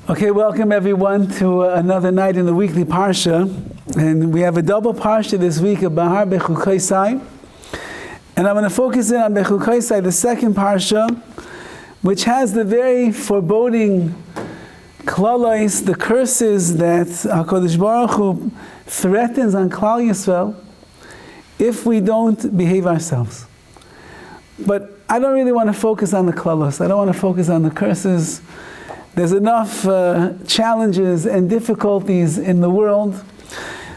Okay, welcome everyone to another night in the weekly Parsha. And we have a double Parsha this week of BEHAR-BECHUKOSAI. And I'm going to focus in on BECHUKOSAI, the second Parsha, which has the very foreboding klalos, the curses that HaKadosh Baruch Hu threatens on Klal Yisrael if we don't behave ourselves. But I don't really want to focus on the klalos. I don't want to focus on the curses. There's enough challenges and difficulties in the world.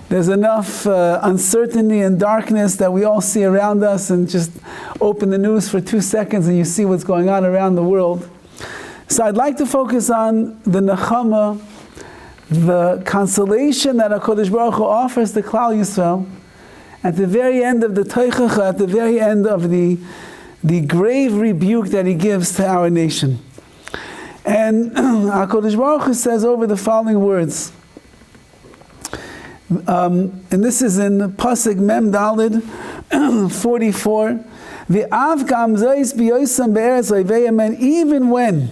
There's enough uncertainty and darkness that we all see around us, and just open the news for 2 seconds and you see what's going on around the world. So I'd like to focus on the nechama, the consolation that HaKadosh Baruch Hu offers to Klal Yisrael at the very end of the Teichacha, at the very end of the grave rebuke that He gives to our nation. And HaKadosh Baruch Hu says over the following words, and this is in Pasuk Mem Dalid 44, even when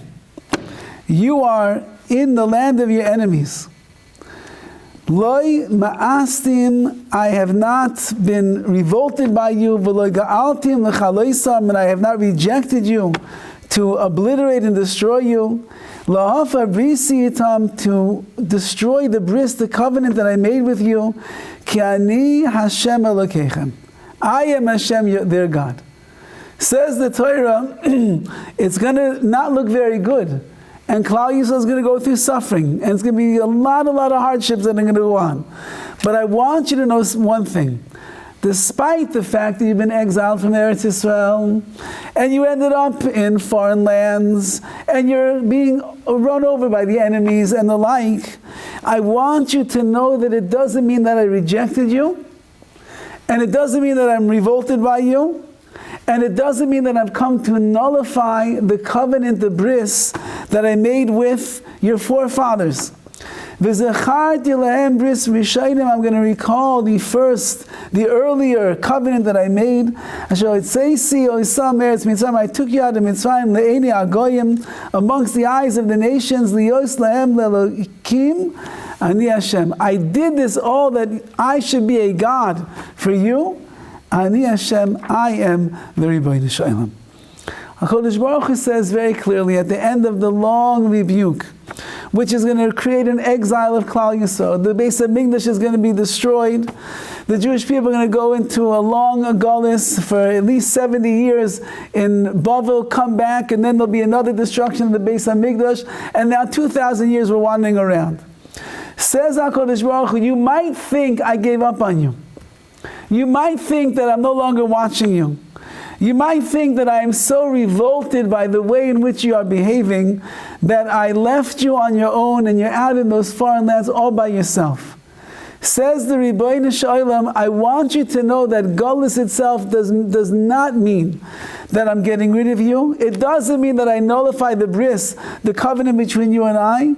you are in the land of your enemies, Loi ma'astim, I have not been revolted by you, v'loi ga'altim l'chaloisam, and I have not rejected you to obliterate and destroy you, la'hafa brisi itam, to destroy the bris, the covenant that I made with you, ki ani Hashem Elokeichem, I am Hashem, their God. Says the Torah, it's going to not look very good, and Klal Yisrael is going to go through suffering, and it's going to be a lot of hardships that are going to go on. But I want you to know one thing. Despite the fact that you've been exiled from Eretz Yisrael, and you ended up in foreign lands, and you're being run over by the enemies and the like, I want you to know that it doesn't mean that I rejected you, and it doesn't mean that I'm revolted by you, and it doesn't mean that I've come to nullify the covenant, the bris, that I made with your forefathers. I'm going to recall the earlier covenant that I made. I took you out of Mitzrayim amongst the eyes of the nations. I did this all that I should be a God for you. Ani Hashem, I am the Rabbi Shalom. HaKadosh Baruch Hu says very clearly at the end of the long rebuke, which is going to create an exile of Klal Yisrael. The base of Mikdash is going to be destroyed. The Jewish people are going to go into a long galus for at least 70 years in Bavel, come back, and then there'll be another destruction of the base of Mikdash, and now 2,000 years we're wandering around. Says HaKadosh Baruch Hu, you might think I gave up on you. You might think that I'm no longer watching you. You might think that I am so revolted by the way in which you are behaving that I left you on your own and you're out in those foreign lands all by yourself. Says the Rabbi Shalom, I want you to know that Galus itself does not mean that I'm getting rid of you. It doesn't mean that I nullify the bris, the covenant between you and I.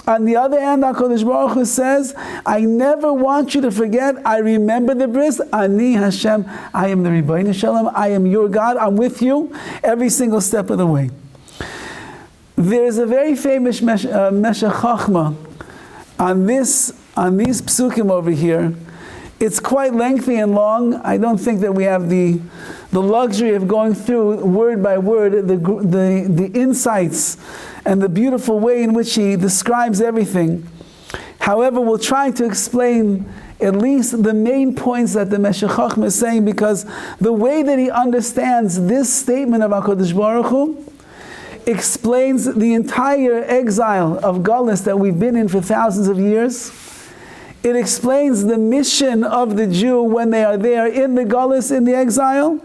On the other hand, HaKadosh Baruch Hu says, I never want you to forget, I remember the bris, Ani Hashem, I am the Rabbi Shalom, I am your God, I'm with you every single step of the way. There's a very famous Meshech Chochmah on these psukim over here. It's quite lengthy and long. I don't think that we have the luxury of going through word by word the insights and the beautiful way in which he describes everything. However, we'll try to explain at least the main points that the Meshech Chochmah is saying, because the way that he understands this statement of HaKadosh Baruch Hu explains the entire exile of Galus that we've been in for thousands of years. It explains the mission of the Jew when they are there in the Galus, in the exile.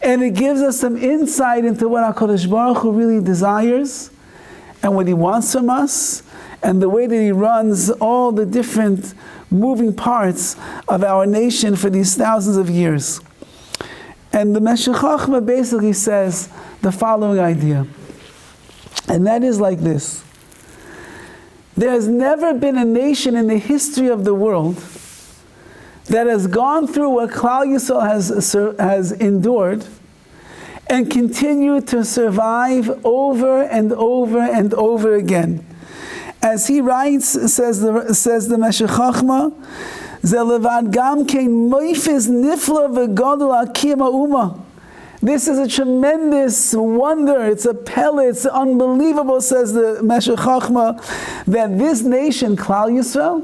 And it gives us some insight into what HaKadosh Baruch Hu really desires and what He wants from us, and the way that He runs all the different moving parts of our nation for these thousands of years. And the Meshech Chochmah basically says the following idea, and that is like this. There has never been a nation in the history of the world that has gone through what Klal Yisrael has endured and continue to survive over and over and over again. as he writes, says the Meshech Chochmah, Ze levad gam kein moifes nifla v'godol akim ha'uma. This is a tremendous wonder. It's a pele. It's unbelievable, says the Meshech Chochmah, that this nation, Klal Yisrael,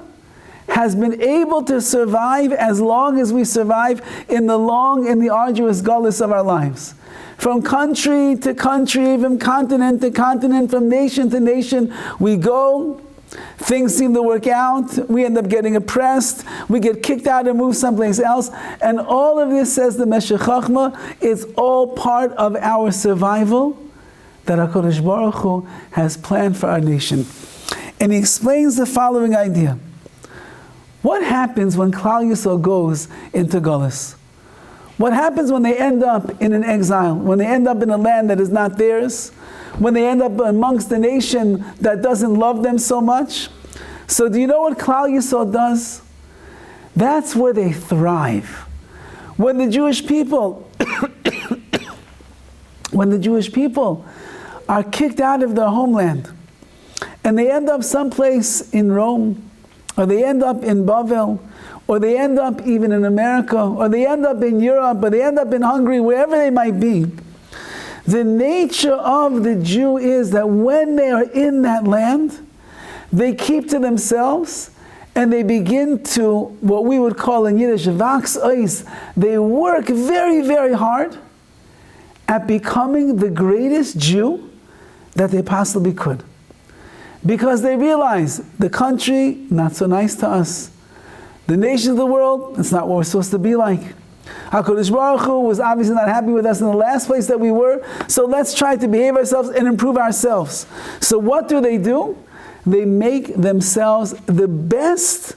has been able to survive as long as we survive in the long and the arduous galus of our lives. From country to country, from continent to continent, from nation to nation, we go. Things seem to work out. We end up getting oppressed. We get kicked out and moved someplace else. And all of this, says the Meshech Chochmah, is all part of our survival that HaKadosh Baruch Hu has planned for our nation. And he explains the following idea. What happens when Klal Yisrael goes into Galus? What happens when they end up in an exile? When they end up in a land that is not theirs? When they end up amongst a nation that doesn't love them so much? So do you know what Klal Yisrael does? That's where they thrive. When the Jewish people are kicked out of their homeland and they end up someplace in Rome, or they end up in Bavel, or they end up even in America, or they end up in Europe, or they end up in Hungary, wherever they might be, the nature of the Jew is that when they are in that land, they keep to themselves and they begin to, what we would call in Yiddish, wachs eis. They work very, very hard at becoming the greatest Jew that they possibly could. Because they realize the country, not so nice to us. The nations of the world, it's not what we're supposed to be like. HaKadosh Baruch Hu was obviously not happy with us in the last place that we were, so let's try to behave ourselves and improve ourselves. So what do? They make themselves the best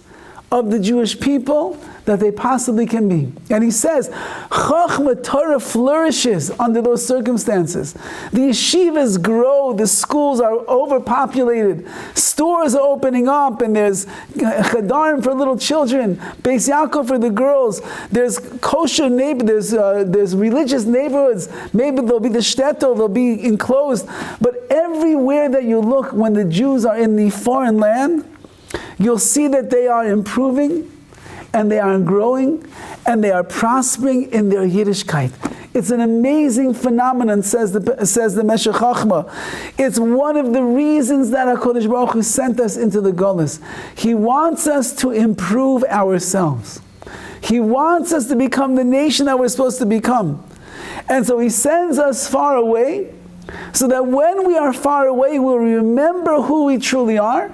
of the Jewish people that they possibly can be. And he says, Chochmah Torah flourishes under those circumstances. The yeshivas grow, the schools are overpopulated, stores are opening up, and there's chadarim for little children, Beis Yaakov for the girls, there's kosher neighborhoods, there's religious neighborhoods, maybe there'll be the shtetl, they'll be enclosed, but everywhere that you look when the Jews are in the foreign land, you'll see that they are improving, and they are growing, and they are prospering in their Yiddishkeit. It's an amazing phenomenon, says the Meshech Chochmah. It's one of the reasons that HaKadosh Baruch Hu sent us into the Golus. He wants us to improve ourselves. He wants us to become the nation that we're supposed to become. And so He sends us far away, so that when we are far away, we'll remember who we truly are.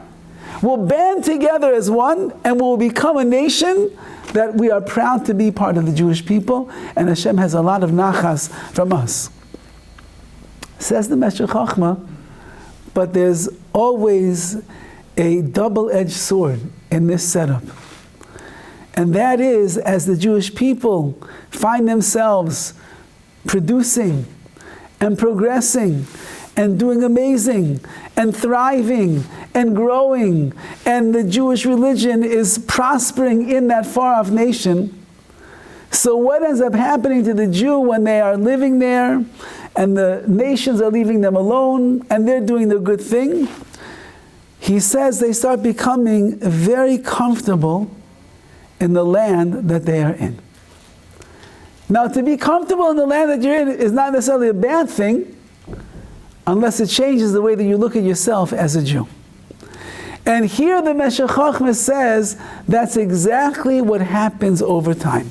We'll band together as one, and we'll become a nation that we are proud to be part of the Jewish people, and Hashem has a lot of nachas from us. Says the Meshech Chochmah, but there's always a double-edged sword in this setup. And that is, as the Jewish people find themselves producing and progressing and doing amazing and thriving and growing, and the Jewish religion is prospering in that far-off nation. So what ends up happening to the Jew when they are living there and the nations are leaving them alone and they're doing the good thing? He says they start becoming very comfortable in the land that they are in. Now, to be comfortable in the land that you're in is not necessarily a bad thing, unless it changes the way that you look at yourself as a Jew. And here the Meshech Chochmah says that's exactly what happens over time.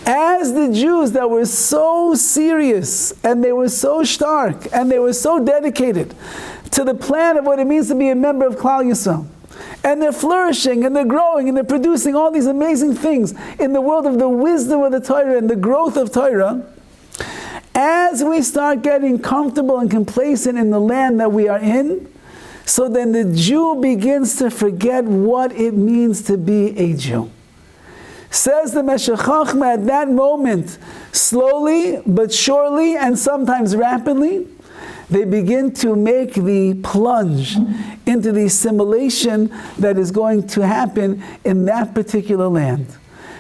As the Jews that were so serious, and they were so stark, and they were so dedicated to the plan of what it means to be a member of Klal Yisrael, and they're flourishing, and they're growing, and they're producing all these amazing things in the world of the wisdom of the Torah and the growth of Torah, as we start getting comfortable and complacent in the land that we are in, so then the Jew begins to forget what it means to be a Jew. Says the Meshech Chochmah, at that moment, slowly but surely and sometimes rapidly, they begin to make the plunge into the assimilation that is going to happen in that particular land.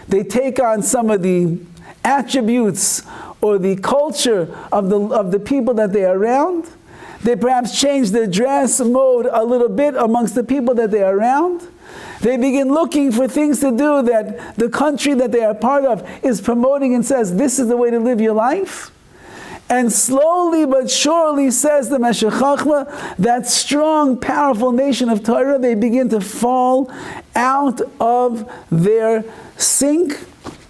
They take on some of the attributes or the culture of the people that they are around. They perhaps change their dress mode a little bit amongst the people that they are around. They begin looking for things to do that the country that they are part of is promoting and says, this is the way to live your life. And slowly but surely, says the Meshech Chochmah, that strong, powerful nation of Torah, they begin to fall out of their sync,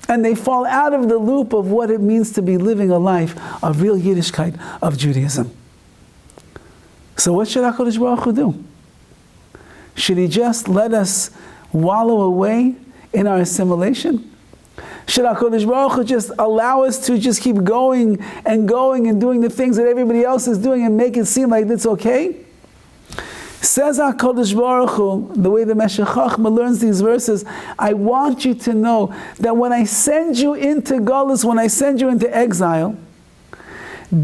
and they fall out of the loop of what it means to be living a life of real Yiddishkeit, of Judaism. So what should HaKadosh Baruch Hu do? Should He just let us wallow away in our assimilation? Should HaKadosh Baruch Hu just allow us to just keep going and doing the things that everybody else is doing and make it seem like it's okay? Says HaKadosh Baruch Hu, the way the Meshech Chochmah learns these verses, I want you to know that when I send you into Galus, when I send you into exile,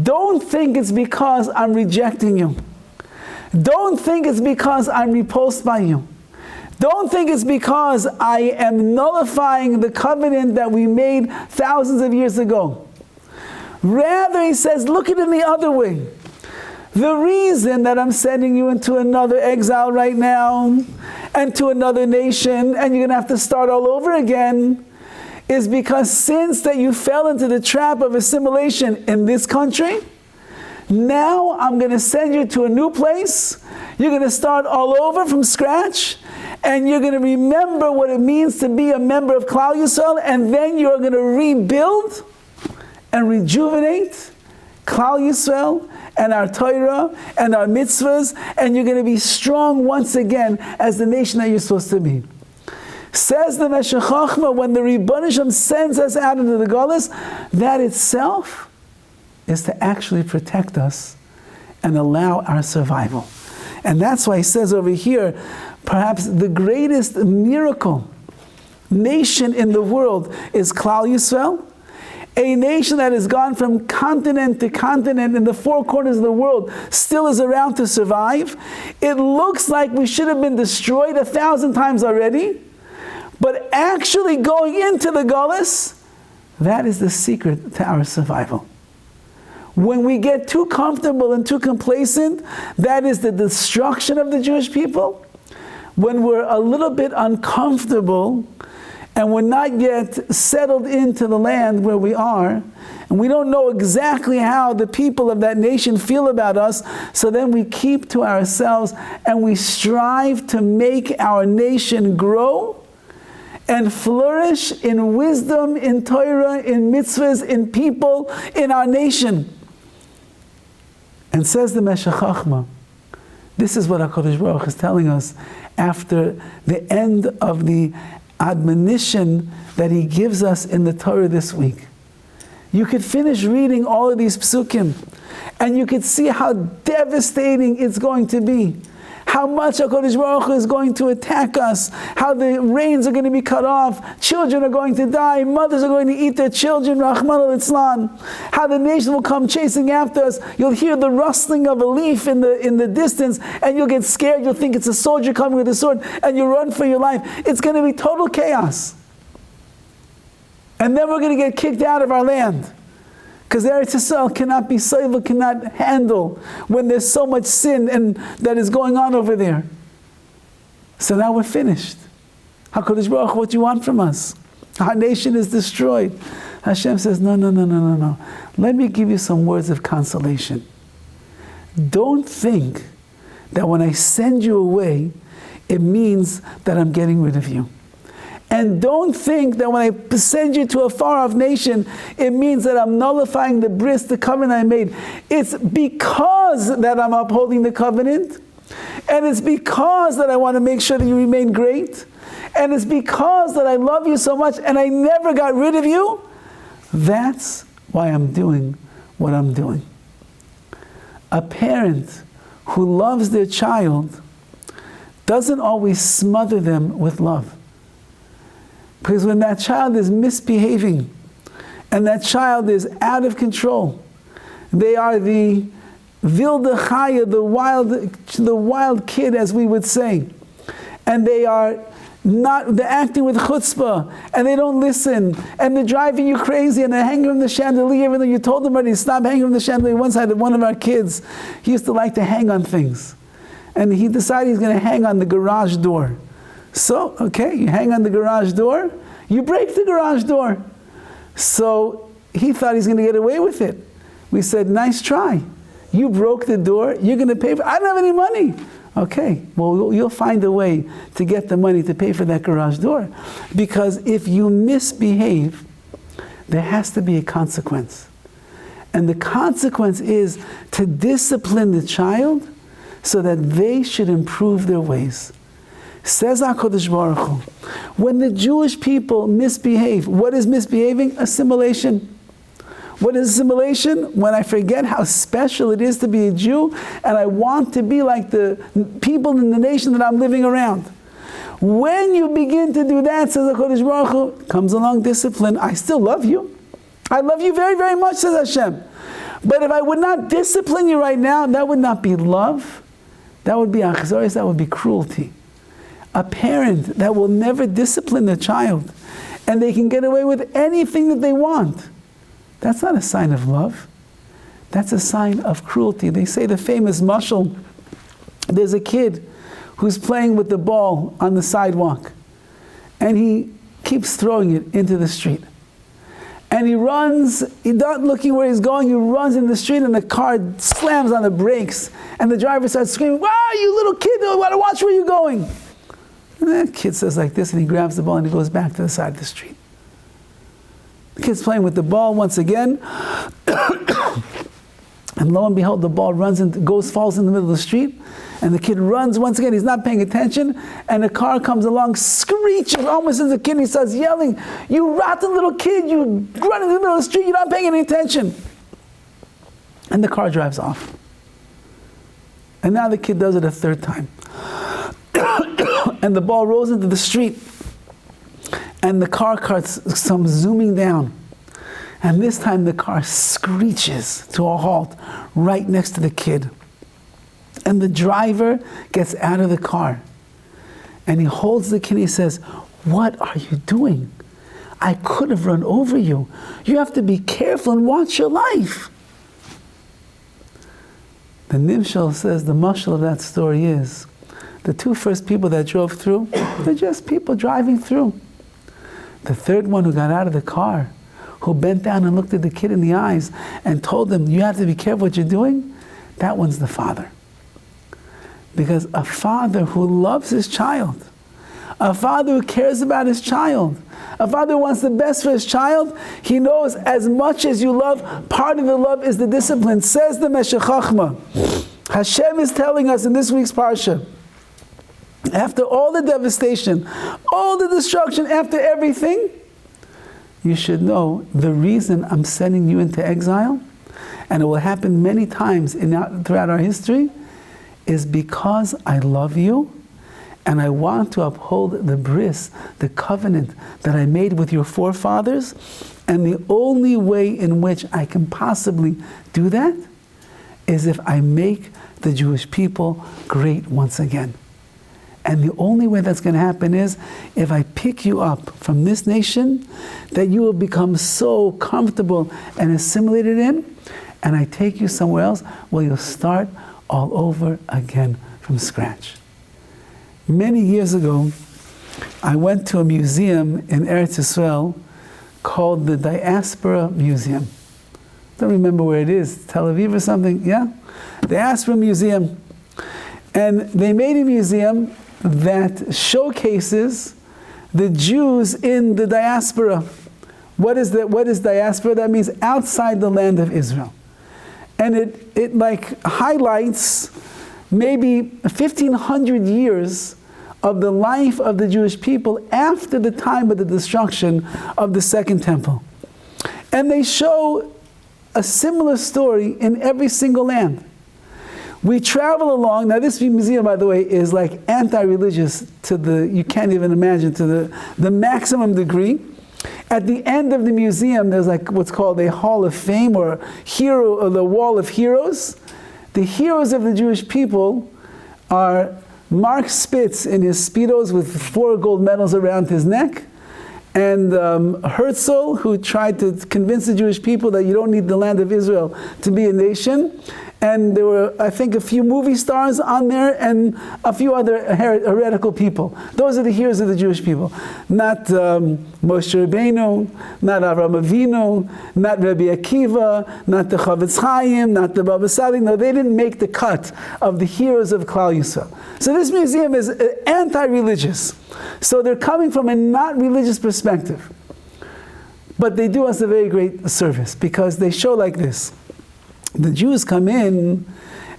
don't think it's because I'm rejecting you. Don't think it's because I'm repulsed by you. Don't think it's because I am nullifying the covenant that we made thousands of years ago. Rather, he says, look at it in the other way. The reason that I'm sending you into another exile right now, and to another nation, and you're going to have to start all over again, is because since that you fell into the trap of assimilation in this country, now I'm going to send you to a new place. You're going to start all over from scratch, and you're going to remember what it means to be a member of Klal Yisrael, and then you're going to rebuild and rejuvenate Klal Yisrael and our Torah and our mitzvahs, and you're going to be strong once again as the nation that you're supposed to be. Says the Meshech Chochmah, when the Rebbeinu Shem sends us out into the Galus, that itself is to actually protect us and allow our survival. And that's why he says over here, perhaps the greatest miracle nation in the world is Klal Yisrael, a nation that has gone from continent to continent in the four corners of the world, still is around to survive. It looks like we should have been destroyed 1,000 times already, but actually going into the Galus, that is the secret to our survival. When we get too comfortable and too complacent, that is the destruction of the Jewish people. When we're a little bit uncomfortable and we're not yet settled into the land where we are, and we don't know exactly how the people of that nation feel about us, so then we keep to ourselves and we strive to make our nation grow and flourish in wisdom, in Torah, in mitzvahs, in people, in our nation. And says the Meshech Chochmah, this is what HaKadosh Baruch Hu is telling us after the end of the admonition that He gives us in the Torah this week. You could finish reading all of these psukim, and you could see how devastating it's going to be. How much HaKadosh Baruch Hu is going to attack us, how the rains are going to be cut off, children are going to die, mothers are going to eat their children, Rahman al-Islam, how the nation will come chasing after us. You'll hear the rustling of a leaf in the distance, and you'll get scared, you'll think it's a soldier coming with a sword, and you'll run for your life. It's going to be total chaos. And then we're going to get kicked out of our land. Because Eretz Yisrael cannot be saved, cannot handle when there's so much sin and that is going on over there. So now we're finished. HaKadosh Baruch Hu, what do you want from us? Our nation is destroyed. Hashem says, no. Let me give you some words of consolation. Don't think that when I send you away, it means that I'm getting rid of you. And don't think that when I send you to a far-off nation, it means that I'm nullifying the bris, the covenant I made. It's because that I'm upholding the covenant, and it's because that I want to make sure that you remain great, and it's because that I love you so much, and I never got rid of you. That's why I'm doing what I'm doing. A parent who loves their child doesn't always smother them with love. Because when that child is misbehaving and that child is out of control, they are the wilde chaya, the wild kid, as we would say, and they are they're acting with chutzpah, and they don't listen, and they're driving you crazy, and they're hanging from the chandelier, even though you told them already to stop hanging from the chandelier. Once I had one of our kids, he used to like to hang on things. And he decided he's going to hang on the garage door. So, okay, you hang on the garage door, you break the garage door. So he thought he's going to get away with it. We said, nice try. You broke the door, you're going to pay for it. I don't have any money. Okay, well, you'll find a way to get the money to pay for that garage door. Because if you misbehave, there has to be a consequence. And the consequence is to discipline the child so that they should improve their ways. Says HaKadosh Baruch Hu, when the Jewish people misbehave, what is misbehaving? Assimilation. What is assimilation? When I forget how special it is to be a Jew, and I want to be like the people in the nation that I'm living around. When you begin to do that, says HaKadosh Baruch Hu, comes along discipline. I still love you. I love you very, very much, says Hashem. But if I would not discipline you right now, that would not be love. That would be achzoris, that would be cruelty. A parent that will never discipline their child, and they can get away with anything that they want, that's not a sign of love. That's a sign of cruelty. They say the famous mashal, there's a kid who's playing with the ball on the sidewalk, and he keeps throwing it into the street. And he runs, he's not looking where he's going, he runs in the street, and the car slams on the brakes, and the driver starts screaming, wow, you little kid, I want to watch where you're going. And that kid says like this, and he grabs the ball and he goes back to the side of the street. The kid's playing with the ball once again, and lo and behold, the ball falls in the middle of the street, and the kid runs once again, he's not paying attention, and a car comes along, screeches almost into the kid, and he starts yelling, you rotten little kid, you run in the middle of the street, you're not paying any attention. And the car drives off. And now the kid does it a third time. And the ball rolls into the street, and the car comes zooming down. And this time the car screeches to a halt right next to the kid. And the driver gets out of the car, and he holds the kid and he says, what are you doing? I could have run over you. You have to be careful and watch your life. The Nimshal says the mashal of that story is, the two first people that drove through, they're just people driving through. The third one who got out of the car, who bent down and looked at the kid in the eyes and told them, you have to be careful what you're doing, that one's the father. Because a father who loves his child, a father who cares about his child, a father who wants the best for his child, he knows as much as you love, part of the love is the discipline. Says the Meshech Chochmah, Hashem is telling us in this week's Parsha, after all the devastation, all the destruction, after everything, you should know the reason I'm sending you into exile, and it will happen many times throughout our history, is because I love you, and I want to uphold the bris, the covenant that I made with your forefathers, and the only way in which I can possibly do that is if I make the Jewish people great once again. And the only way that's going to happen is if I pick you up from this nation that you will become so comfortable and assimilated in, and I take you somewhere else where you'll start all over again from scratch. Many years ago, I went to a museum in Eretz Yisrael called the Diaspora Museum. Don't remember where it is, Tel Aviv or something, yeah? Diaspora Museum. And they made a museum that showcases the Jews in the diaspora. What is diaspora? That means outside the land of Israel. And it like highlights maybe 1,500 years of the life of the Jewish people after the time of the destruction of the Second Temple. And they show a similar story in every single land. We travel along, now this museum, by the way, is like anti-religious to you can't even imagine, to the maximum degree. At the end of the museum, there's like what's called a Hall of Fame, or the Wall of Heroes. The heroes of the Jewish people are Mark Spitz in his Speedos with 4 gold medals around his neck, and Herzl, who tried to convince the Jewish people that you don't need the land of Israel to be a nation. And there were, I think, a few movie stars on there and a few other heretical people. Those are the heroes of the Jewish people. Not Moshe Rabbeinu, not Avraham Avinu, not Rabbi Akiva, not the Horowitz, not the Baba Sali. No, they didn't make the cut of the heroes of Klal Yisrael. So this museum is anti-religious. So they're coming from a not religious perspective. But they do us a very great service because they show like this. The Jews come in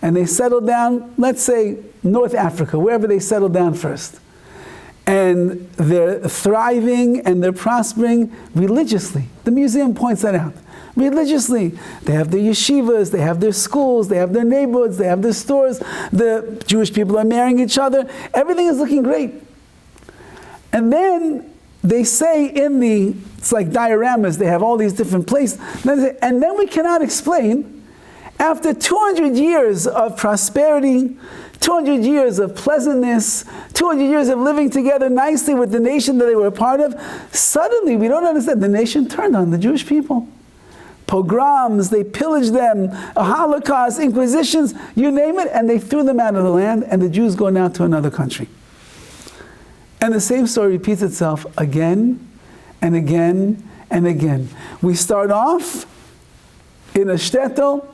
and they settle down, let's say North Africa, wherever they settle down first. And they're thriving and they're prospering religiously. The museum points that out. Religiously. They have their yeshivas, they have their schools, they have their neighborhoods, they have their stores. The Jewish people are marrying each other. Everything is looking great. And then they say it's like dioramas, they have all these different places. And then we cannot explain, after 200 years of prosperity, 200 years of pleasantness, 200 years of living together nicely with the nation that they were a part of, suddenly, we don't understand, the nation turned on the Jewish people. Pogroms, they pillaged them, a Holocaust, inquisitions, you name it, and they threw them out of the land, and the Jews go now to another country. And the same story repeats itself again and again and again. We start off in a shtetl.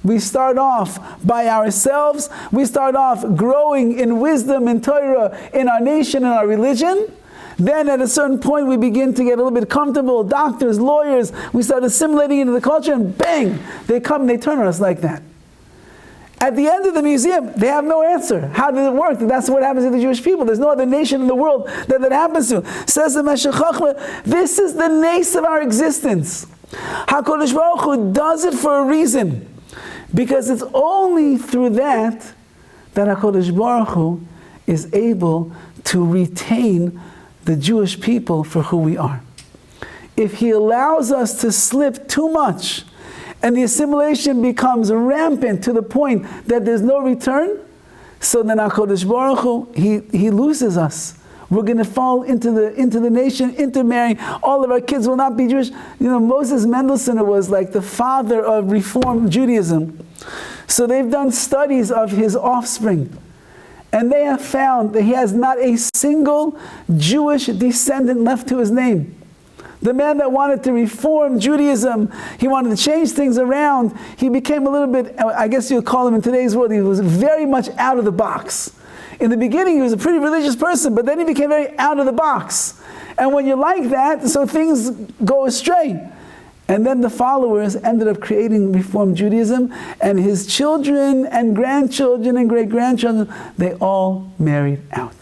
We start off by ourselves. We start off growing in wisdom and Torah in our nation and our religion. Then at a certain point we begin to get a little bit comfortable. Doctors, lawyers, we start assimilating into the culture and bang, they come and they turn on us like that. At the end of the museum, they have no answer. How did it work? That's what happens to the Jewish people. There's no other nation in the world that happens to. Says the Meshech Chochmah, this is the nace of our existence. HaKadosh Baruch Hu does it for a reason. Because it's only through that HaKadosh Baruch Hu is able to retain the Jewish people for who we are. If He allows us to slip too much, and the assimilation becomes rampant to the point that there's no return, so then HaKadosh Baruch Hu, He loses us. We're going to fall into the nation, intermarrying. All of our kids will not be Jewish. You know, Moses Mendelssohn was like the father of Reform Judaism. So they've done studies of his offspring. And they have found that he has not a single Jewish descendant left to his name. The man that wanted to reform Judaism, he wanted to change things around, he became a little bit, I guess you'll call him in today's world, he was very much out of the box. In the beginning, he was a pretty religious person, but then he became very out of the box. And when you're like that, so things go astray. And then the followers ended up creating Reform Judaism, and his children and grandchildren and great-grandchildren, they all married out.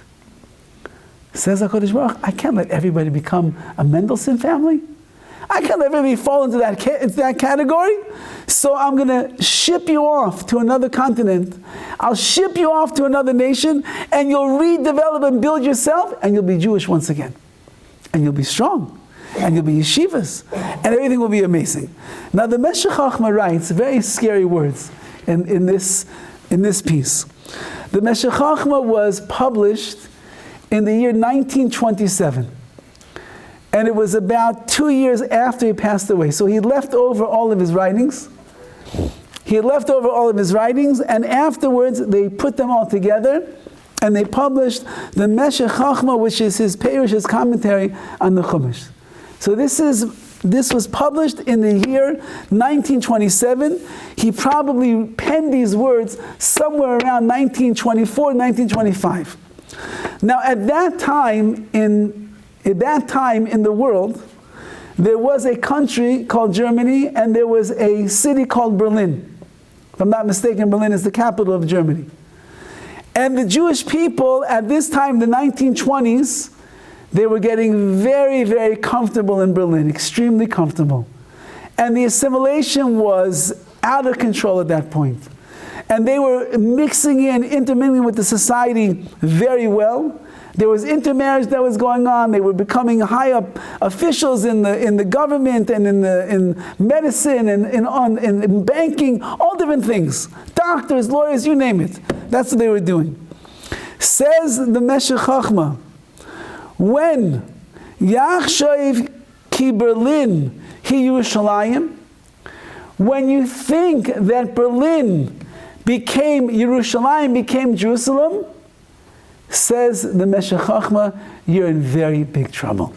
Says HaKadosh Baruch Hu, I can't let everybody become a Mendelssohn family. I can't let everybody fall into that category. So I'm going to ship you off to another continent. I'll ship you off to another nation, and you'll redevelop and build yourself, and you'll be Jewish once again. And you'll be strong. And you'll be yeshivas. And everything will be amazing. Now the Meshech Chochmah writes very scary words in this piece. The Meshech Chochmah was published in the year 1927. And it was about 2 years after he passed away. So he left over all of his writings. And afterwards they put them all together and they published the Meshech Chochmah, which is his Perush, his commentary on the Chumash. So this was published in the year 1927. He probably penned these words somewhere around 1924, 1925. Now at that time in the world, there was a country called Germany, and there was a city called Berlin. If I'm not mistaken, Berlin is the capital of Germany. And the Jewish people at this time, the 1920s, they were getting very, very comfortable in Berlin, extremely comfortable. And the assimilation was out of control at that point. And they were mixing in, intermingling with the society very well. There was intermarriage that was going on. They were becoming high up officials in the government and in medicine and in banking, all different things. Doctors, lawyers, you name it. That's what they were doing. Says the Meshech Chochmah, when Yachshav ki Berlin hi Yerushalayim, when you think that Berlin became Yerushalayim, became Jerusalem, says the Meshech Chochmah, you're in very big trouble.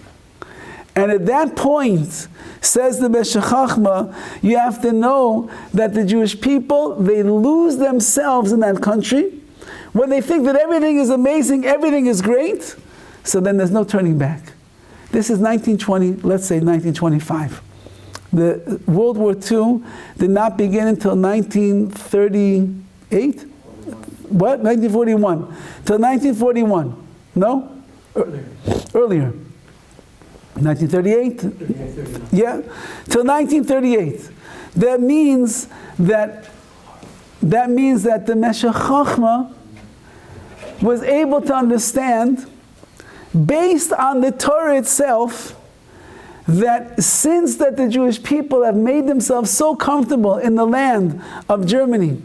And at that point, says the Meshech Chochmah, you have to know that the Jewish people, they lose themselves in that country. When they think that everything is amazing, everything is great, so then there's no turning back. This is 1920, let's say 1925. The World War II did not begin until 1938? What? 1941. Till 1941. No? Earlier. 1938? Yeah. Till 1938. That means that the Meshech Chochmah was able to understand, based on the Torah itself, that since that the Jewish people have made themselves so comfortable in the land of Germany,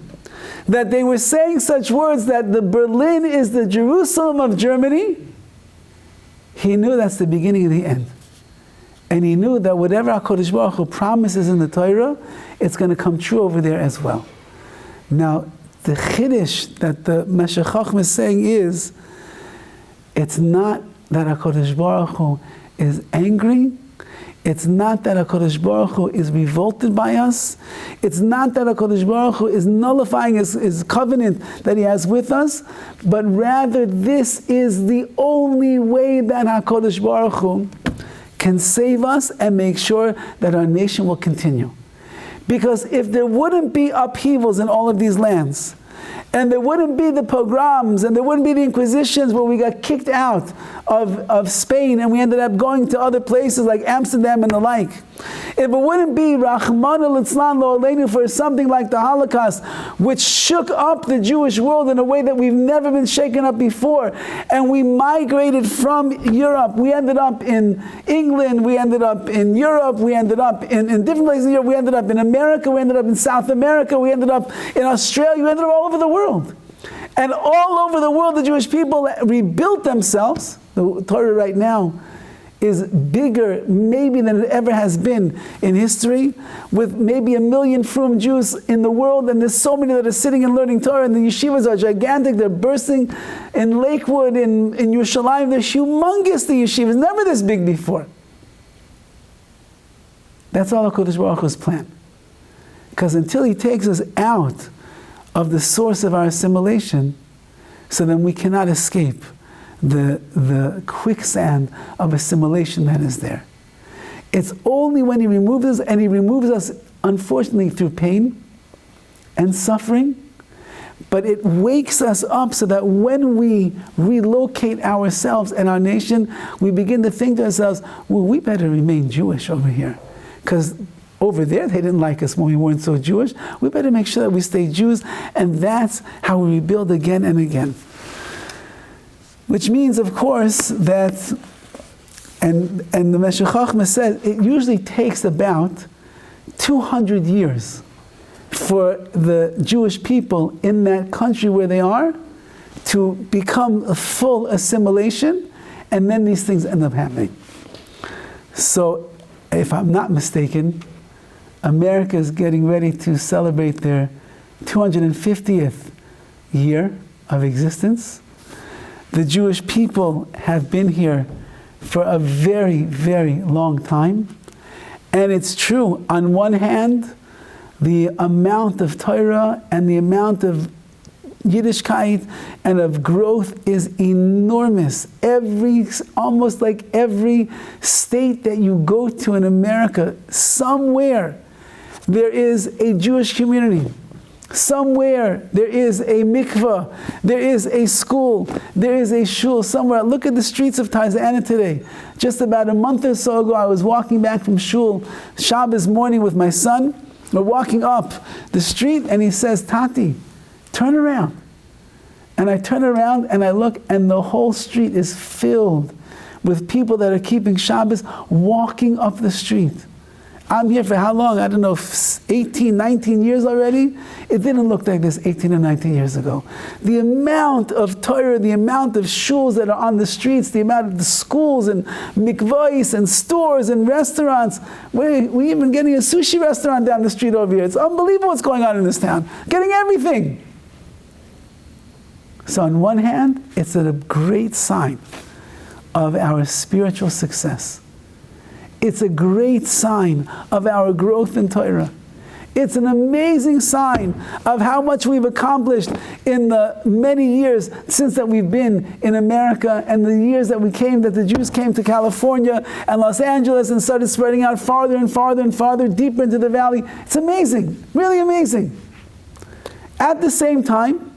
that they were saying such words that the Berlin is the Jerusalem of Germany, he knew that's the beginning of the end. And he knew that whatever HaKadosh Baruch Hu promises in the Torah, it's going to come true over there as well. Now, the chiddush that the Meshech Chochmah is saying is, it's not that HaKadosh Baruch Hu is angry. It's not that HaKadosh Baruch Hu is revolted by us. It's not that HaKadosh Baruch Hu is nullifying his covenant that he has with us, but rather this is the only way that HaKadosh Baruch Hu can save us and make sure that our nation will continue. Because if there wouldn't be upheavals in all of these lands, and there wouldn't be the pogroms, and there wouldn't be the inquisitions where we got kicked out of Spain and we ended up going to other places like Amsterdam and the like. If it wouldn't be Rahman al-Islam lo aleinu for something like the Holocaust, which shook up the Jewish world in a way that we've never been shaken up before, and we migrated from Europe, we ended up in England, we ended up in Europe, we ended up in different places in Europe, we ended up in America, we ended up in South America, we ended up in Australia, we ended up all over the world. And all over the world, the Jewish people rebuilt themselves. The Torah right now is bigger maybe than it ever has been in history, with maybe 1 million frum Jews in the world, and there's so many that are sitting and learning Torah, and the yeshivas are gigantic, they're bursting in Lakewood, in Yerushalayim, they're humongous, the yeshivas, never this big before. That's all HaKadosh Baruch Hu's plan. Because until he takes us out of the source of our assimilation, so then we cannot escape the quicksand of assimilation that is there. It's only when he removes us, and he removes us, unfortunately, through pain and suffering, but it wakes us up so that when we relocate ourselves and our nation, we begin to think to ourselves, well, we better remain Jewish over here, because over there they didn't like us when we weren't so Jewish. We better make sure that we stay Jews, and that's how we rebuild again and again. Which means, of course, that, and the Meshech Chochmah says, it usually takes about 200 years for the Jewish people in that country where they are to become a full assimilation, and then these things end up happening. So, if I'm not mistaken, America is getting ready to celebrate their 250th year of existence. The Jewish people have been here for a very, very long time. And it's true, on one hand, the amount of Torah and the amount of Yiddishkeit and of growth is enormous. Almost like every state that you go to in America, somewhere there is a Jewish community. Somewhere there is a mikveh, there is a school, there is a shul somewhere. Look at the streets of Tarzana today. Just about a month or so ago, I was walking back from shul Shabbos morning with my son. We're walking up the street, and he says, "Tati, turn around." And I turn around and I look, and the whole street is filled with people that are keeping Shabbos walking up the street. I'm here for how long? I don't know, 18, 19 years already? It didn't look like this 18 or 19 years ago. The amount of Torah, the amount of shuls that are on the streets, the amount of the schools and mikvahs and stores and restaurants. We're even getting a sushi restaurant down the street over here. It's unbelievable what's going on in this town. Getting everything. So on one hand, it's a great sign of our spiritual success. It's a great sign of our growth in Torah. It's an amazing sign of how much we've accomplished in the many years since that we've been in America, and the years that the Jews came to California and Los Angeles and started spreading out farther and farther and farther, deeper into the valley. It's amazing, really amazing. At the same time,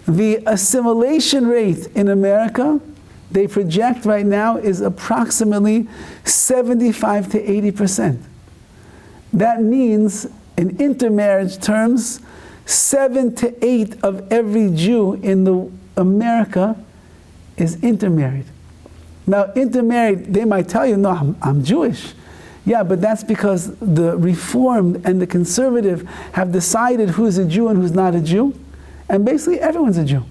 the assimilation rate in America, they project right now, is approximately 75 to 80%. That means, in intermarriage terms, 7 to 8 of every Jew in America is intermarried. Now, intermarried, they might tell you, no, I'm Jewish. Yeah, but that's because the Reformed and the Conservative have decided who's a Jew and who's not a Jew. And basically, everyone's a Jew.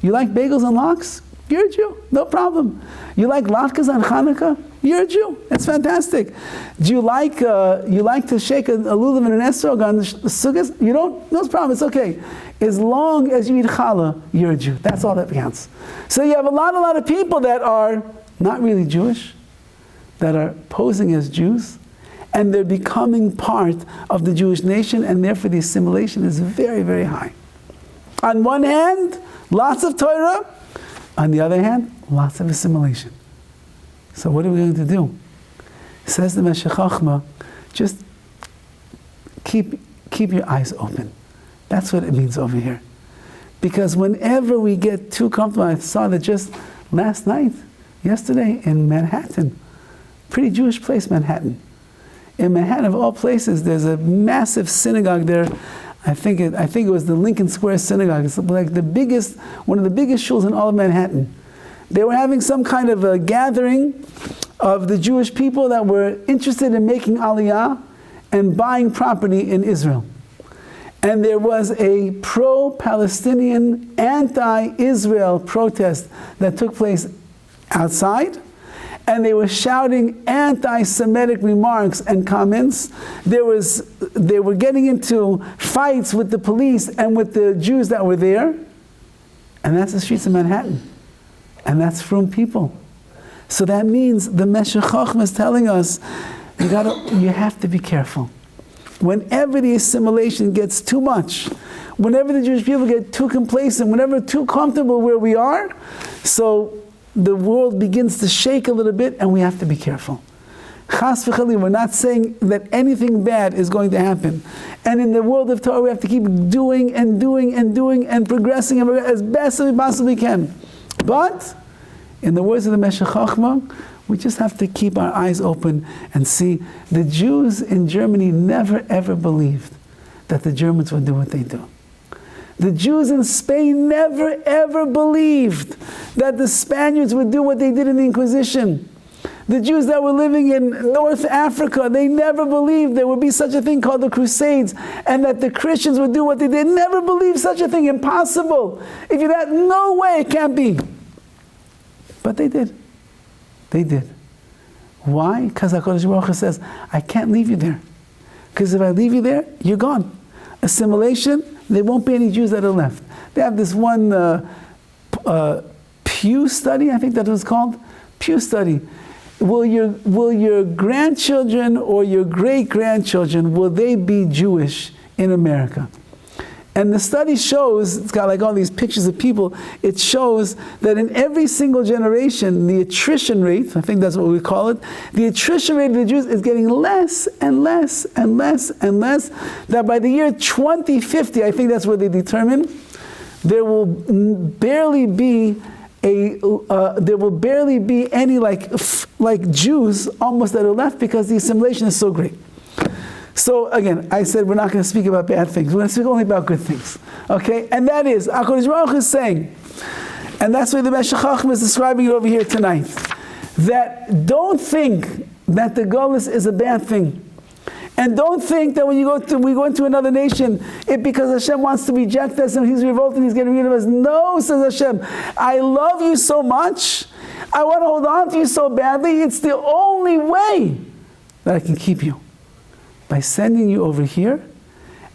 You like bagels and lox? You're a Jew, no problem. You like latkes on Hanukkah? You're a Jew. It's fantastic. Do you like to shake a lulav and an esrog on the sukkahs? You don't? No problem. It's okay. As long as you eat challah, you're a Jew. That's all that counts. So you have a lot of people that are not really Jewish, that are posing as Jews, and they're becoming part of the Jewish nation, and therefore the assimilation is very, very high. On one hand, lots of Torah. On the other hand, lots of assimilation. So what are we going to do? Says the Meshech Chochmah, just keep your eyes open. That's what it means over here. Because whenever we get too comfortable, I saw that just yesterday in Manhattan, pretty Jewish place, Manhattan. In Manhattan, of all places, there's a massive synagogue there. I think it was the Lincoln Square Synagogue. It's like one of the biggest shuls in all of Manhattan. They were having some kind of a gathering of the Jewish people that were interested in making aliyah and buying property in Israel. And there was a pro-Palestinian, anti-Israel protest that took place outside. And they were shouting anti-Semitic remarks and comments. They were getting into fights with the police and with the Jews that were there. And that's the streets of Manhattan. And that's from people. So that means the Meshech Chochmah is telling us, you have to be careful. Whenever the assimilation gets too much, whenever the Jewish people get too complacent, whenever too comfortable where we are, so the world begins to shake a little bit, and we have to be careful. Chas v'chalil, we're not saying that anything bad is going to happen. And in the world of Torah, we have to keep doing and doing and doing and progressing as best as we possibly can. But, in the words of the Meshech Chochmah, we just have to keep our eyes open and see. The Jews in Germany never ever believed that the Germans would do what they do. The Jews in Spain never ever believed that the Spaniards would do what they did in the Inquisition. The Jews that were living in North Africa, they never believed there would be such a thing called the Crusades, and that the Christians would do what they did. Never believed such a thing. Impossible. If you had no way, it can't be. But they did. They did. Why? Because HaKadosh Baruch Hu says, I can't leave you there. Because if I leave you there, you're gone. Assimilation, there won't be any Jews that are left. They have this one Pew study, I think that was called. Pew study. Will your grandchildren or your great-grandchildren, will they be Jewish in America? And the study shows, it's got like all these pictures of people, it shows that in every single generation, the attrition rate, I think that's what we call it, the attrition rate of the Jews is getting less and less and less and less, that by the year 2050, I think that's what they determine, there will barely be any like Jews almost that are left, because the assimilation is so great. So again, I said we're not going to speak about bad things. We're going to speak only about good things. Okay? And that is, HaKadosh Baruch Hu is saying, and that's why the Meshech Chochmah is describing it over here tonight, that don't think that the Golus is a bad thing. And don't think that when we go into another nation, because Hashem wants to reject us and He's revolted, He's getting rid of us. No, says Hashem, I love you so much, I want to hold on to you so badly, it's the only way that I can keep you. By sending you over here,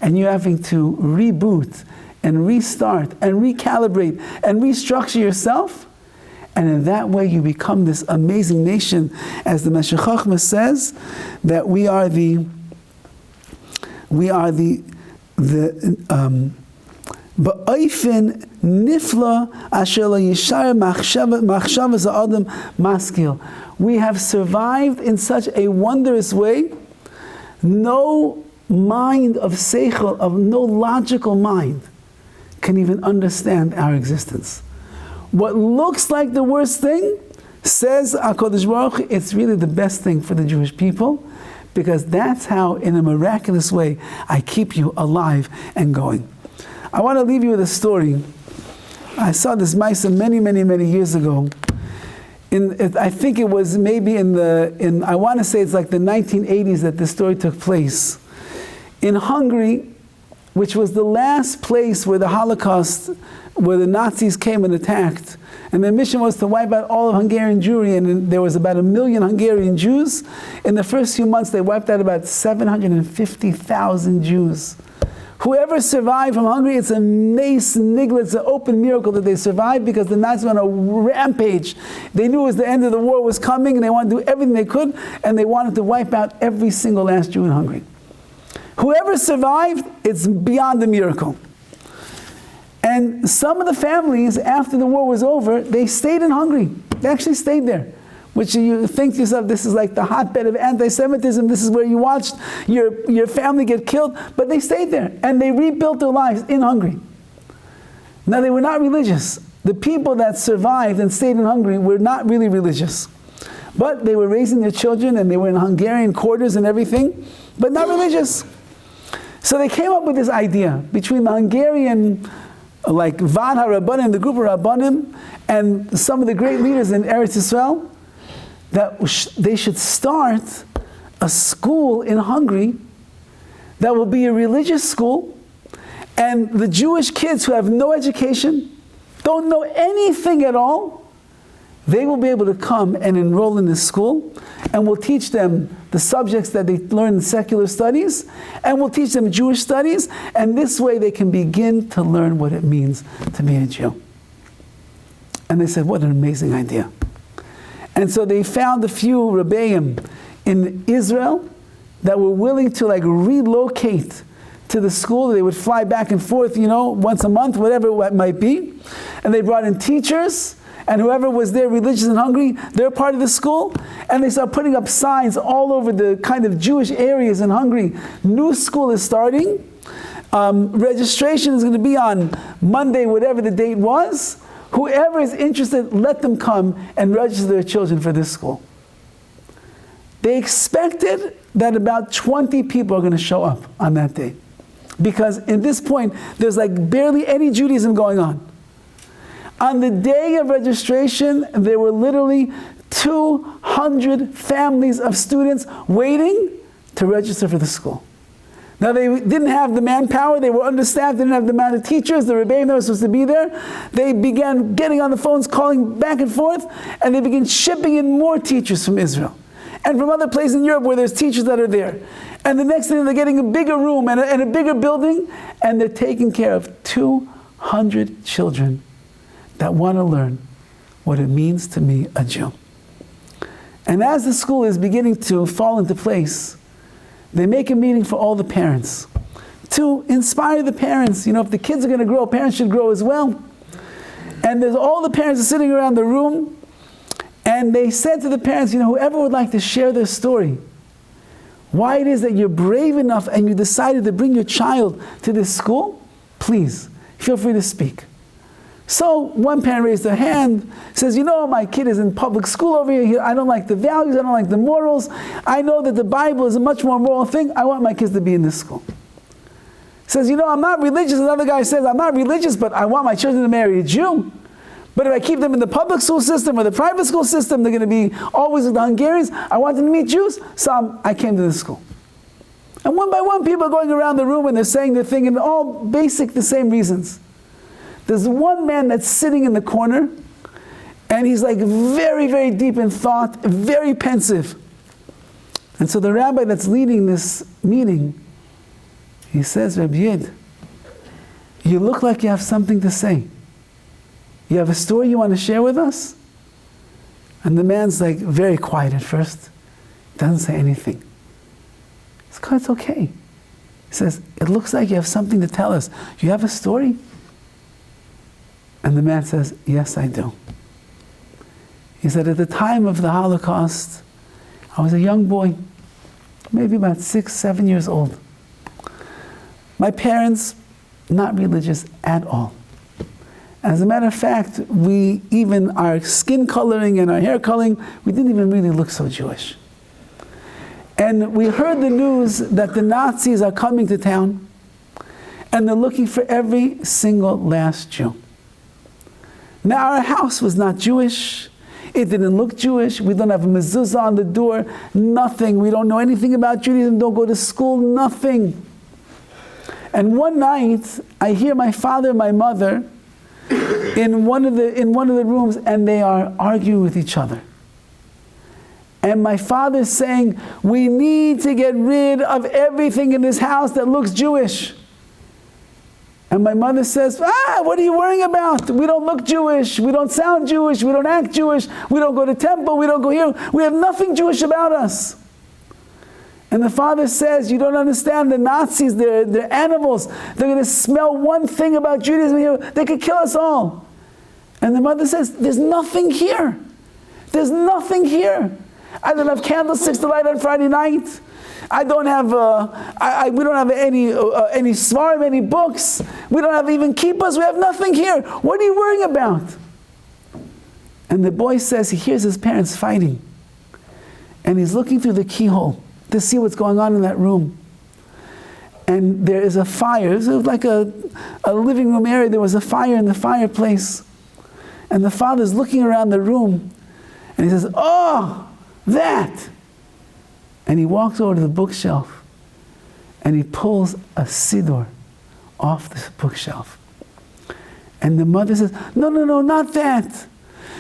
and you having to reboot, and restart, and recalibrate, and restructure yourself, and in that way you become this amazing nation, as the Meshech Chochmah says, that we are the ba'ofen nifla asher lo yishar machshavas ha'adam maskil. We have survived in such a wondrous way. No mind of seichel, of no logical mind, can even understand our existence. What looks like the worst thing, says HaKadosh Baruch Hu, it's really the best thing for the Jewish people, because that's how, in a miraculous way, I keep you alive and going. I want to leave you with a story. I saw this Maisa many years ago. I think it was maybe I want to say it's like the 1980s that this story took place. In Hungary, which was the last place where the Holocaust, where the Nazis came and attacked, and their mission was to wipe out all of Hungarian Jewry, and there was about 1 million Hungarian Jews. In the first few months, they wiped out about 750,000 Jews. Whoever survived from Hungary, it's a mace nigla, it's an open miracle that they survived, because the Nazis went on a rampage. They knew it was the end of the war was coming, and they wanted to do everything they could, and they wanted to wipe out every single last Jew in Hungary. Whoever survived, it's beyond a miracle. And some of the families, after the war was over, they stayed in Hungary. They actually stayed there. Which you think to yourself, this is like the hotbed of anti-Semitism, this is where you watched your family get killed, but they stayed there, and they rebuilt their lives in Hungary. Now, they were not religious. The people that survived and stayed in Hungary were not really religious. But they were raising their children, and they were in Hungarian quarters and everything, but not religious. So they came up with this idea between the Hungarian, like Vad HaRabbanim, the group of Rabbanim, and some of the great leaders in Eretz Yisrael, that they should start a school in Hungary that will be a religious school, and the Jewish kids who have no education, don't know anything at all, they will be able to come and enroll in this school, and we'll teach them the subjects that they learn in secular studies, and we'll teach them Jewish studies, and this way they can begin to learn what it means to be a Jew. And they said, what an amazing idea. And so they found a few Rebbeim in Israel that were willing to relocate to the school. They would fly back and forth, once a month, whatever it might be. And they brought in teachers, and whoever was there religious in Hungary, they're part of the school. And they start putting up signs all over the kind of Jewish areas in Hungary. New school is starting. Registration is going to be on Monday, whatever the date was. Whoever is interested, let them come and register their children for this school. They expected that about 20 people are going to show up on that day. Because at this point, there's barely any Judaism going on. On the day of registration, there were literally 200 families of students waiting to register for the school. Now, they didn't have the manpower, they were understaffed, didn't have the amount of teachers, the Rabbi that was supposed to be there. They began getting on the phones, calling back and forth, and they began shipping in more teachers from Israel and from other places in Europe where there's teachers that are there. And the next thing, they're getting a bigger room and a bigger building, and they're taking care of 200 children that want to learn what it means to be a Jew. And as the school is beginning to fall into place, they make a meeting for all the parents to inspire the parents. If the kids are going to grow, parents should grow as well. And there's all the parents are sitting around the room, and they said to the parents, whoever would like to share their story, why it is that you're brave enough and you decided to bring your child to this school, please, feel free to speak. So one parent raised their hand, says, my kid is in public school over here. I don't like the values. I don't like the morals. I know that the Bible is a much more moral thing. I want my kids to be in this school. Says, I'm not religious. Another guy says, I'm not religious, but I want my children to marry a Jew. But if I keep them in the public school system or the private school system, they're going to be always with the Hungarians. I want them to meet Jews, so I came to this school. And one by one, people are going around the room and they're saying their thing, and all basic, the same reasons. There's one man that's sitting in the corner, and he's like very, very deep in thought, very pensive. And so the rabbi that's leading this meeting, he says, Rabbi Yid, you look like you have something to say. You have a story you want to share with us? And the man's like very quiet at first, doesn't say anything. He says, it's okay. He says, it looks like you have something to tell us. You have a story? And the man says, yes, I do. He said, at the time of the Holocaust, I was a young boy, maybe about 6, 7 years old. My parents, not religious at all. As a matter of fact, even our skin coloring and our hair coloring, we didn't even really look so Jewish. And we heard the news that the Nazis are coming to town, and they're looking for every single last Jew. Now, our house was not Jewish. It didn't look Jewish. We don't have a mezuzah on the door, nothing. We don't know anything about Judaism, don't go to school, nothing. And one night, I hear my father and my mother in one of the rooms, and they are arguing with each other. And my father's saying, we need to get rid of everything in this house that looks Jewish. And my mother says, what are you worrying about? We don't look Jewish, we don't sound Jewish, we don't act Jewish, we don't go to temple, we don't go here, we have nothing Jewish about us. And the father says, you don't understand, the Nazis, they're animals. They're going to smell one thing about Judaism here, they could kill us all. And the mother says, there's nothing here. There's nothing here. I don't have candlesticks to light on Friday night. I don't have, we don't have any svarim, any books. We don't have even kippahs. We have nothing here. What are you worrying about? And the boy says he hears his parents fighting. And he's looking through the keyhole to see what's going on in that room. And there is a fire. It was like a living room area. There was a fire in the fireplace. And the father's looking around the room. And he says, oh, that. And he walks over to the bookshelf. And he pulls a siddur off the bookshelf. And the mother says, no, not that.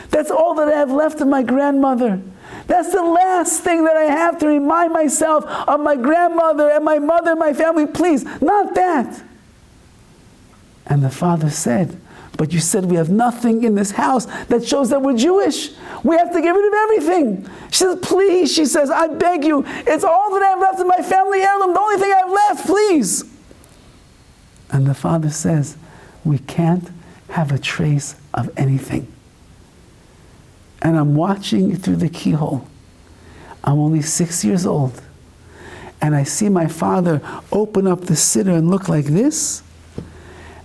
That's all that I have left of my grandmother. That's the last thing that I have to remind myself of my grandmother and my mother and my family. Please, not that. And the father said, but you said we have nothing in this house that shows that we're Jewish. We have to get rid of everything. She says, please, she says, I beg you. It's all that I have left in my family heirloom. The only thing I have left, please. And the father says, we can't have a trace of anything. And I'm watching through the keyhole. I'm only 6 years old. And I see my father open up the siddur and look like this.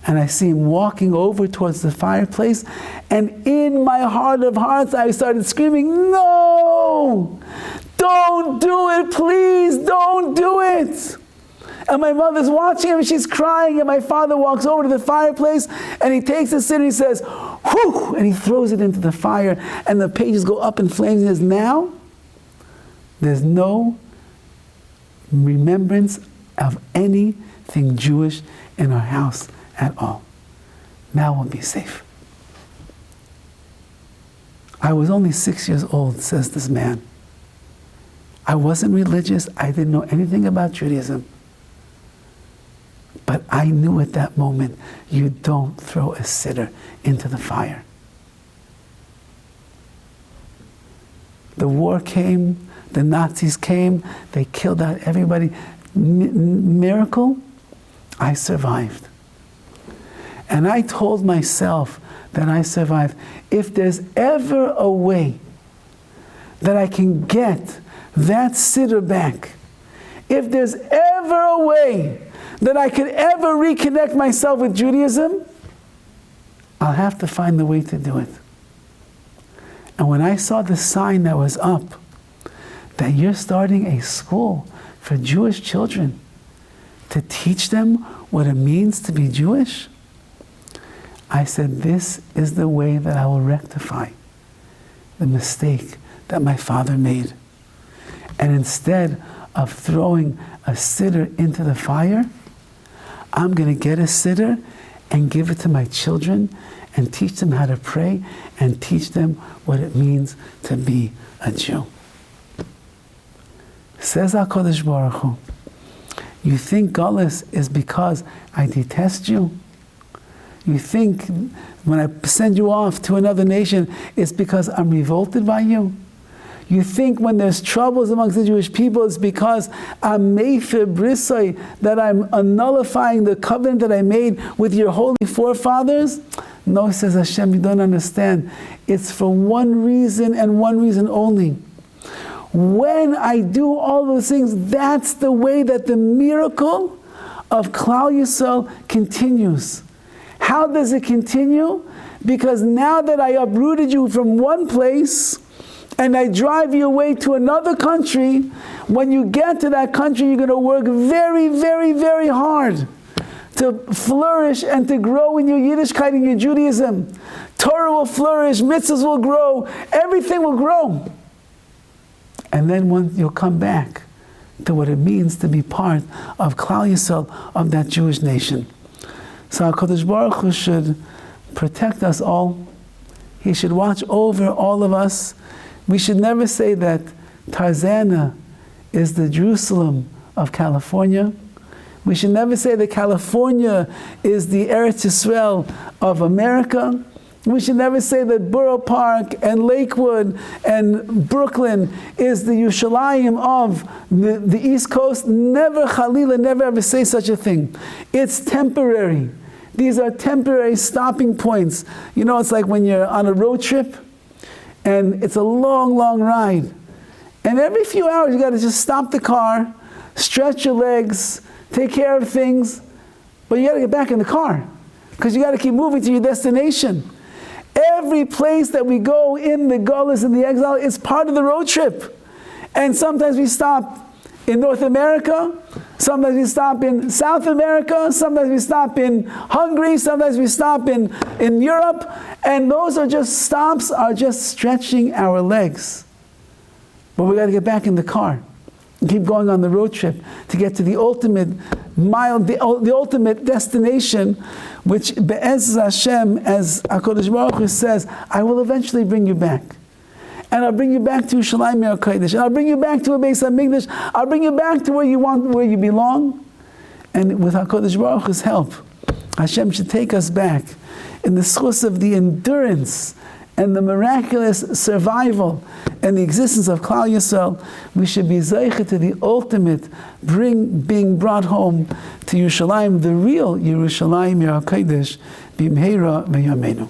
And I see him walking over towards the fireplace. And in my heart of hearts, I started screaming, no! Don't do it, please, don't do it! And my mother's watching him, and she's crying, and my father walks over to the fireplace, and he takes the siddur, and he says, whew, and he throws it into the fire, and the pages go up in flames, and he says, now, there's no remembrance of anything Jewish in our house at all. Now we'll be safe. I was only 6 years old, says this man. I wasn't religious, I didn't know anything about Judaism. But I knew at that moment, you don't throw a siddur into the fire. The war came, the Nazis came, they killed out everybody. Miracle, I survived. And I told myself that I survived. If there's ever a way that I can get that siddur back, if there's ever a way that I could ever reconnect myself with Judaism, I'll have to find the way to do it. And when I saw the sign that was up, that you're starting a school for Jewish children to teach them what it means to be Jewish, I said, this is the way that I will rectify the mistake that my father made. And instead of throwing a siddur into the fire, I'm going to get a siddur and give it to my children and teach them how to pray and teach them what it means to be a Jew. Says HaKadosh Baruch Hu, you think Galus is because I detest you? You think when I send you off to another nation, it's because I'm revolted by you? You think when there's troubles amongst the Jewish people, it's because I'm mefer brisai, that I'm nullifying the covenant that I made with your holy forefathers? No, says Hashem, you don't understand. It's for one reason and one reason only. When I do all those things, that's the way that the miracle of Klal Yisrael continues. How does it continue? Because now that I uprooted you from one place and I drive you away to another country, when you get to that country, you're going to work very, very, very hard to flourish and to grow in your Yiddishkeit and your Judaism. Torah will flourish, mitzvahs will grow, everything will grow. And then you'll come back to what it means to be part of Klal Yisrael, of that Jewish nation. So HaKadosh Baruch Hu should protect us all. He should watch over all of us. We should never say that Tarzana is the Jerusalem of California. We should never say that California is the Eretz Yisrael of America. We should never say that Borough Park and Lakewood and Brooklyn is the Yerushalayim of the East Coast. Never, Chalila, never ever say such a thing. It's temporary. These are temporary stopping points. You know, it's like when you're on a road trip and it's a long, long ride. And every few hours you got to just stop the car, stretch your legs, take care of things, but you got to get back in the car because you got to keep moving to your destination. Every place that we go in the Gullus and the exile is part of the road trip. And sometimes we stop in North America, sometimes we stop in South America, sometimes we stop in Hungary, sometimes we stop in Europe, and those are just stops, are just stretching our legs. But we got to get back in the car and keep going on the road trip to get to the ultimate mile, the ultimate destination, which Be'ez Hashem, as HaKadosh Baruch Hu says, I will eventually bring you back. And I'll bring you back to Yerushalayim HaKodesh. And I'll bring you back to a Beis HaMikdash. I'll bring you back to where you want, where you belong. And with HaKadosh Baruch Hu's help, Hashem should take us back in the schus of the endurance and the miraculous survival and the existence of Klal Yisrael. We should be zeicha to the ultimate being brought home to Yerushalayim, the real Yerushalayim HaKodesh, b'mheira v'yameinu.